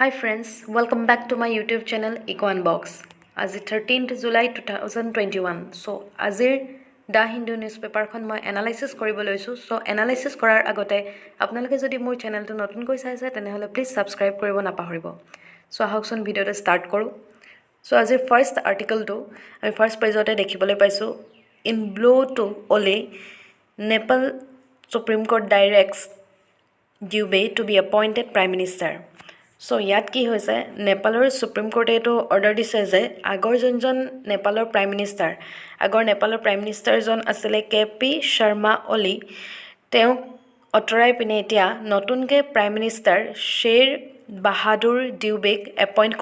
Hi friends, welcome back to my YouTube channel Eco Unbox. আজি 13th July 2021. So আজিৰ দা হিন্দু নিউজপেপাৰখন মই analysis কৰিব লৈছো. So এনালাইসিস কৰাৰ আগতে আপোনালোকে যদি মোৰ চেনেলটো নতুনকৈ চাইছে তেনেহলে প্লিজ সাবস্ক্ৰাইব কৰিব নাপাহৰিব. So আহকচোন ভিডিওটো ষ্টাৰ্ট কৰো. So আজিৰ ফাৰ্স্ট আৰ্টিকলটো আমি ফাৰ্স্ট পেজতে দেখিবলৈ পাইছো. In blow to Ole, Nepal Supreme Court directs Dubey to be appointed Prime Minister. So ইয়াত কি হৈছে নেপালৰ সুপ্ৰিম কোৰ্টে এটো অৰ্ডাৰ দিছে যে আগৰ যোনজন নেপালৰ প্ৰাইম মিনিষ্টাৰ আগৰ নেপালৰ প্ৰাইম মিনিষ্টাৰজন আছিল কেপি শৰ্মা অলি তেওঁ অটৰাই পিনে এতিয়া নতুনকৈ প্ৰাইম মিনিষ্টাৰ শ্বেৰ বাহাদুৰ দিউবেক এপইণ্ট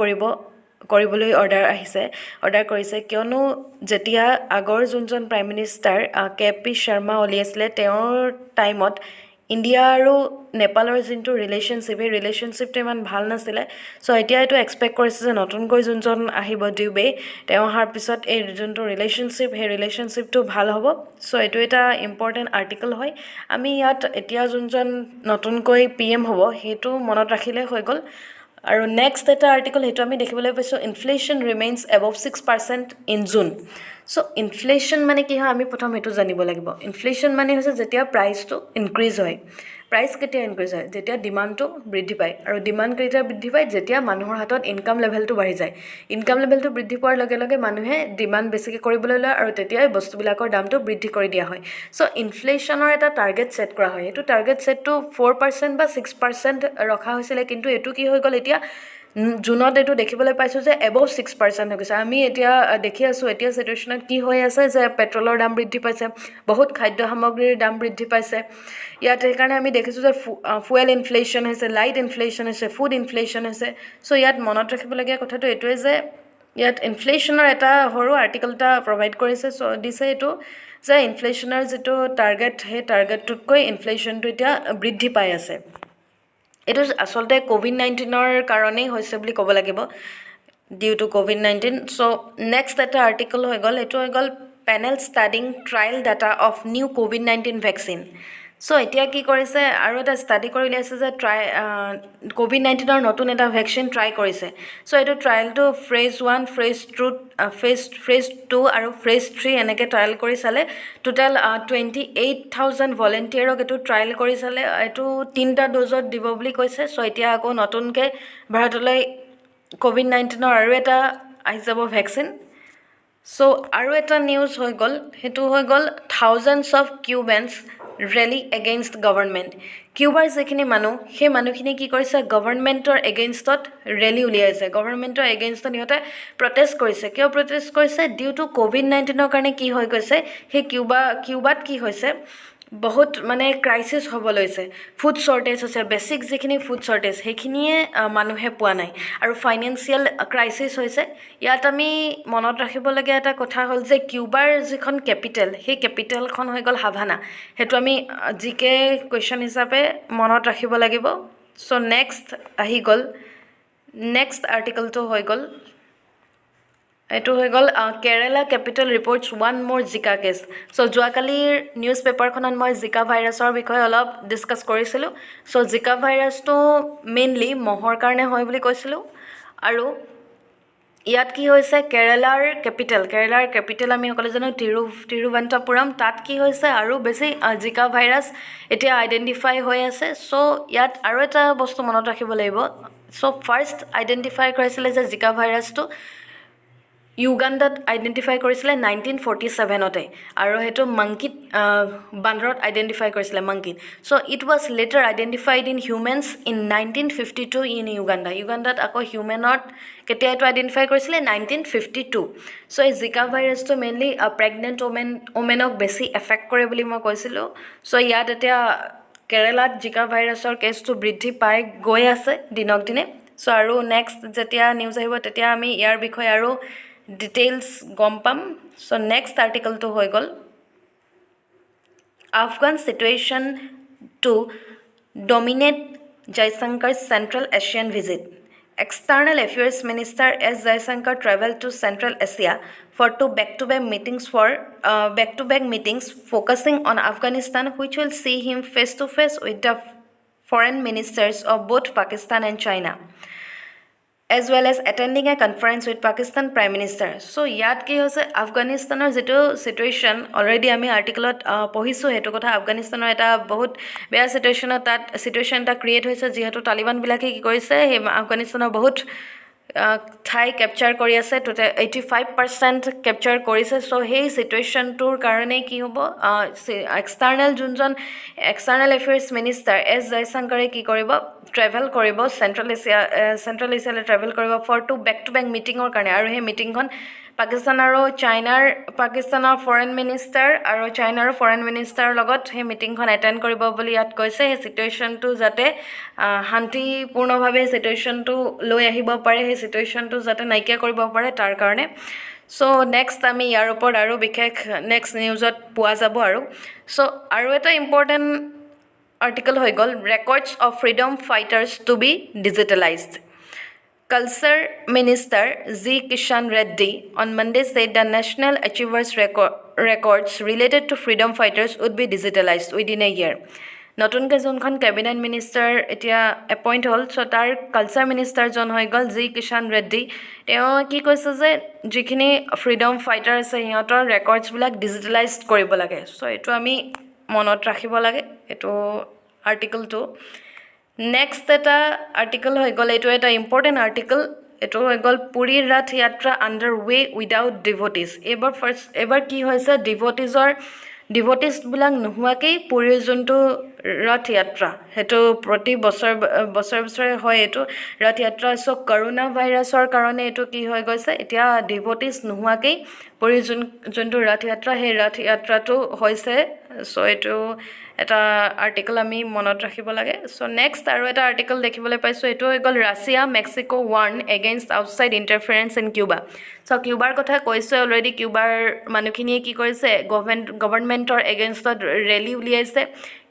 কৰিবলৈ অৰ্ডাৰ কৰিছে কিয়নো যেতিয়া আগৰ যোনজন প্ৰাইম মিনিষ্টাৰ কেপি শৰ্মা অলি আছিলে তেওঁৰ টাইমত ইণ্ডিয়া আৰু নেপালৰ যোনটো ৰিলেশ্যনশ্বিপটো ইমান ভাল নাছিলে সো এতিয়া এটো এক্সপেক্ট কৰিছে যে নতুনকৈ যোনজন আহিব দিউবে তেওঁ অহাৰ পিছত এই যোনটো ৰিলেশ্যনশ্বিপটো ভাল হ'ব সো এটো এটা ইম্পৰ্টেন্ট আৰ্টিকল হয় আমি ইয়াত এতিয়া যোনজন নতুনকৈ পিএম হ'ব হেতু মনত ৰাখিলে হৈ গল আৰু নেক্সট এটা আৰ্টিকল হেতু আমি দেখিবলৈ পাইছো inflation remains above 6% in June so inflation মানে কি হয় আমি প্ৰথম হেতু জানিব লাগিব ইনফ্লেশ্যন মানে হৈছে যেতিয়া প্ৰাইচটো ইনক্ৰিজ হয় প্ৰাইচ কেতিয়া ইনক্ৰিজ হয় যেতিয়া ডিমান্ডটো বৃদ্ধি পায় আৰু ডিমান্ড কেতিয়া বৃদ্ধি পায় যেতিয়া মানুহৰ হাতত ইনকাম লেভেলটো বাঢ়ি যায় ইনকাম লেভেলটো বৃদ্ধি পোৱাৰ লগে লগে মানুহে ডিমান্ড বেছিকৈ কৰিবলৈ লয় আৰু তেতিয়াই বস্তুবিলাকৰ দামটো বৃদ্ধি কৰি দিয়া হয় সো ইনফ্লেশ্যনৰ এটা টাৰ্গেট সেট কৰা হয় এটো টাৰ্গেট সেটটো 4% বা 6% ৰখা হৈছিল কিন্তু এটো কি হৈ গল এতিয়া জুনত এটো দেখিবলৈ পাইছো যে এবভ 6% হৈ গৈছে আমি এতিয়া দেখি আছো এতিয়া সিচুৱেচনত কি হৈ আছে যে পেট্ৰলৰ দাম বৃদ্ধি পাইছে বহুত খাদ্য সামগ্ৰীৰ দাম বৃদ্ধি পাইছে ইয়াত সেইকাৰণে আমি দেখিছো যে ফুয়েল ইনফ্লেশ্যন হৈছে লাইট ইনফ্লেশ্যন হৈছে ফুড ইনফ্লেশ্যন হৈছে সো ইয়াত মনত ৰাখিবলগীয়া কথাটো এটোৱে যে ইয়াত ইনফ্লেশ্যনৰ এটা সৰু আৰ্টিকলটা প্ৰভাইড কৰিছে সো দিছে এটো যে ইনফ্লেশ্যনৰ যেটো টাৰ্গেট হে টাৰ্গেটটোতকৈ ইনফ্লেশ্যনটো এতিয়া বৃদ্ধি পাই আছে এটো আসলতে কোভিড-19ৰ কাৰণেই হৈছে বুলি ক'ব লাগিব due to covid so next এটা আৰ্টিকল হৈ গল এটো হৈ গল panel studying trial data of new covid vaccine so এতিয়া কি কৰিছে আৰু এটা ষ্টাডি কৰি লৈছে যে কোভিড-19ৰ নতুন এটা ভ্যাকচিন ট্ৰাই কৰিছে সো এটো ট্ৰায়ালটো ফেজ 1 ফেজ 2 আৰু ফেজ 3 এনেকৈ ট্ৰায়াল কৰি চালে টোটাল 28000 ভলান্টিয়াৰক এটো ট্ৰায়াল কৰি চালে এটো 3টা ডোজত দিব বুলি কৈছে সো এতিয়া আকৌ নতুনকৈ ভাৰতলৈ কোভিড-19ৰ আৰু এটা আহি যাব ভ্যাকচিন সো আৰু এটা নিউজ হৈ গল হেতু হৈ গল thousands of Cubans rally against government কিউবাৰ যেখিনি সেই মানুহখিনি কি কৰিছে গভৰ্ণমেণ্টৰ এগেইনষ্টত ৰেলি উলিয়াইছে গভৰ্ণমেণ্টৰ এগেইনষ্টত ইহঁতে প্ৰটেষ্ট কৰিছে কিয় প্ৰটেষ্ট কৰিছে ডিউ টু কোভিড-19ৰ কাৰণে কি হৈ গৈছে সেই কিউবাত কি হৈছে বহুত মানে ক্ৰাইসিস হ'ব লৈছে ফুড শৰ্টেজ হৈছে বেসিক যেখিনি ফুড শৰ্টেজ সেইখিনিয়ে মানুহে পোৱা নাই আৰু ফাইনান্সিয়াল ক্ৰাইসিস হৈছে ইয়াত আমি মনত ৰাখিবলগীয়া এটা কথা হ'ল যে কিউবাৰ যিখন ক্যাপিটেল সেই ক্যাপিটেলখন হৈ গল হাভানা হেতু আমি জিকে কোৱেশ্চন হিচাপে মনত ৰাখিব লাগিব সো নেক্সট আহি গল নেক্সট আৰ্টিকলটো হৈ গল এটো হৈ গল কেৰালা ক্যাপিটেল ৰিপৰ্টছ ওয়ান মোৰ জিকা কেছ সো যোৱাকালিৰ নিউজ পেপাৰখনত মই জিকা ভাইৰাছৰ বিষয়ে অলপ ডিসকাস কৰিছিলো সো জিকা ভাইৰাছটো মেইনলি মহৰ কাৰণে হয় বুলি কৈছিলো আৰু ইয়াত কি হৈছে কেৰালাৰ ক্যাপিটেল আমি সকলো জানো তিৰুৱন্তপুৰম তাত কি হৈছে আৰু বেছি জিকা ভাইৰাছ এতিয়া আইডেন্টিফাই হৈ আছে সো ইয়াত আৰু এটা বস্তু মনত ৰাখিব লাগিব সো ফাৰ্স্ট আইডেন্টিফাই কৰিছিলে যে জিকা ভাইৰাছটো ইউগাণ্ডাত আইডেন্টিফাই কৰিছিলে 1947তে আৰু হেতু মাংকিত বান্দৰত আইডেন্টিফাই কৰিছিলে মাংকিত so it was later identified in humans in 1952 in ইউগাণ্ডাত আকৌ হিউম্যানত কেতিয়া এটো আইডেন্টিফাই কৰিছিলে 1952 সো এই জিকা ভাইৰাছটো মেইনলি প্ৰেগনেন্ট ওমেনক বেছি এফেক্ট কৰে বুলি মই কৈছিলো সো ইয়াত এতিয়া কেৰালাত জিকা ভাইৰাছৰ কেছটো বৃদ্ধি পাই গৈ আছে দিনক দিনে সো আৰু নেক্সট যেতিয়া নিউজ আহিব তেতিয়া আমি ইয়াৰ বিষয়ে আৰু ডিটেইলস গম পাম সো নেক্সট আৰ্টিকলটো হৈ গল Afghan situation to dominate Jaishankar's Central Asian visit External Affairs Minister S. Jaishankar traveled to Central Asia for two back-to-back meetings focusing on Afghanistan, which will see him face to face with the foreign ministers of both Pakistan and China. as well as attending a conference with Pakistan Prime Minister. So ইয়াত কি হৈছে আফগানিস্তানৰ যেটো situation already আমি আৰ্টিকলত পঢ়িছো হেতু কথা আফগানিস্তানৰ এটা বহুত বেয়া সিচুৱেশ্যন এটা ক্ৰিয়েট হৈছে যেহেতু তালিবান বিলাকে কি কৰিছে হে আফগানিস্তানৰ বহুত ঠাই কেপচাৰ কৰি আছে টোটেল 85% কেপচাৰ কৰিছে সো সেই সিচুৱেশ্যনটোৰ কাৰণে কি হ'ব এক্সটাৰ্নেল এফেয়াৰ্ছ মিনিষ্টাৰ এছ জয়শংকৰে কি কৰিব ট্ৰেভেল কৰিব চেণ্ট্ৰেল এছিয়ালৈ ট্ৰেভেল কৰিব ফৰ টু বেক মিটিঙৰ কাৰণে আৰু সেই মিটিংখন পাকিস্তানৰ ফৰেন মিনিষ্টাৰ আৰু চাইনাৰ ফৰেন মিনিষ্টাৰৰ লগত সেই মিটিংখন এটেণ্ড কৰিব বুলি ইয়াত কৈছে সেই সিচুৱেশ্যনটো যাতে শান্তিপূৰ্ণভাৱে সিচুৱেশ্যনটো লৈ আহিব পাৰে সেই সিচুৱেশ্যনটো যাতে নাইকিয়া কৰিব পাৰে তাৰ কাৰণে সো নেক্সট আমি ইয়াৰ ওপৰত আৰু বিশেষ নেক্সট নিউজত পোৱা যাব আৰু এটা ইম্পৰ্টেণ্ট article হৈ গল records of freedom fighters to be digitalized. Culture Minister G. Kishan Reddy on Monday said the national achievers records related to freedom fighters would be digitalized within a year. নতুনকৈ যোনখন cabinet minister এতিয়া appoint হ'ল চ' তাৰ culture মিনিষ্টাৰজন হৈ গ'ল G Kisan Reddy তেওঁ কি কৈছে যে যিখিনি ফ্ৰীডম ফাইটাৰ আছে সিহঁতৰ ৰেকৰ্ডছবিলাক ডিজিটেলাইজ কৰিব লাগে চ' এইটো আমি মনত ৰাখিব লাগে এইটো আৰ্টিকলটো নেক্সট এটা আৰ্টিকল হৈ গ'ল এইটো এটা ইম্পৰ্টেণ্ট আৰ্টিকল এইটো হৈ গ'ল পুৰীৰ ৰাথ যাত্ৰা আণ্ডাৰ ৱে উইদাউট ডিভটিজ এবাৰ কি হৈছে ডিভটিজবিলাক নোহোৱাকেই পুৰীৰ যোনটো ৰথ যাত্ৰা সেইটো প্ৰতি বছৰে হয় এইটো ৰথ যাত্ৰা চ' কৰোণা ভাইৰাছৰ কাৰণে এইটো কি হৈ গৈছে এতিয়া ডিভটিজ নোহোৱাকেই পুৰীৰ যোনটো ৰথ যাত্ৰা সেই ৰথ যাত্ৰাটো হৈছে চ' এইটো এটা আৰ্টিকল আমি মনত ৰাখিব লাগে চ' নেক্সট আৰু এটা আৰ্টিকল দেখিবলৈ পাইছোঁ এইটো হৈ গ'ল Russia Mexico warn against outside interference in Cuba so' কিউবাৰ কথা কৈছোঁ অলৰেডি কিউবাৰ মানুহখিনিয়ে কি কৰিছে গভৰ্ণমেণ্টৰ এগেইনষ্টত ৰেলী উলিয়াইছে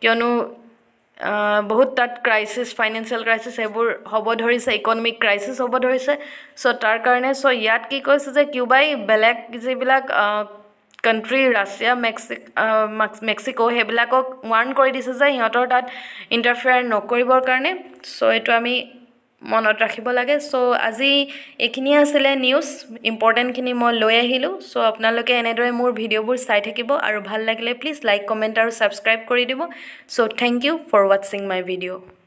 কিয়নো বহুত তাত ক্ৰাইচিছ ফাইনেন্সিয়েল ক্ৰাইচিছ এইবোৰ হ'ব ধৰিছে ইকনমিক ক্ৰাইচিছ হ'ব ধৰিছে চ' তাৰ কাৰণে চ' ইয়াত কি কৈছে যে কিউবাই বেলেগ যিবিলাক কাণ্ট্ৰি ৰাছিয়া মেক্সিকো সেইবিলাকক ৱাৰ্ণ কৰি দিছে যে সিহঁতৰ তাত ইণ্টাৰফেয়াৰ নকৰিবৰ কাৰণে চ' এইটো আমি মনত ৰাখিব লাগে চ' আজি এইখিনিয়ে আছিলে নিউজ ইম্পৰ্টেণ্টখিনি মই লৈ আহিলোঁ চ' আপোনালোকে এনেদৰে মোৰ ভিডিঅ'বোৰ চাই থাকিব আৰু ভাল লাগিলে প্লিজ লাইক কমেণ্ট আৰু ছাবস্ক্ৰাইব কৰি দিব চ' থেংক ইউ ফৰ ৱাটছিং মাই ভিডিঅ'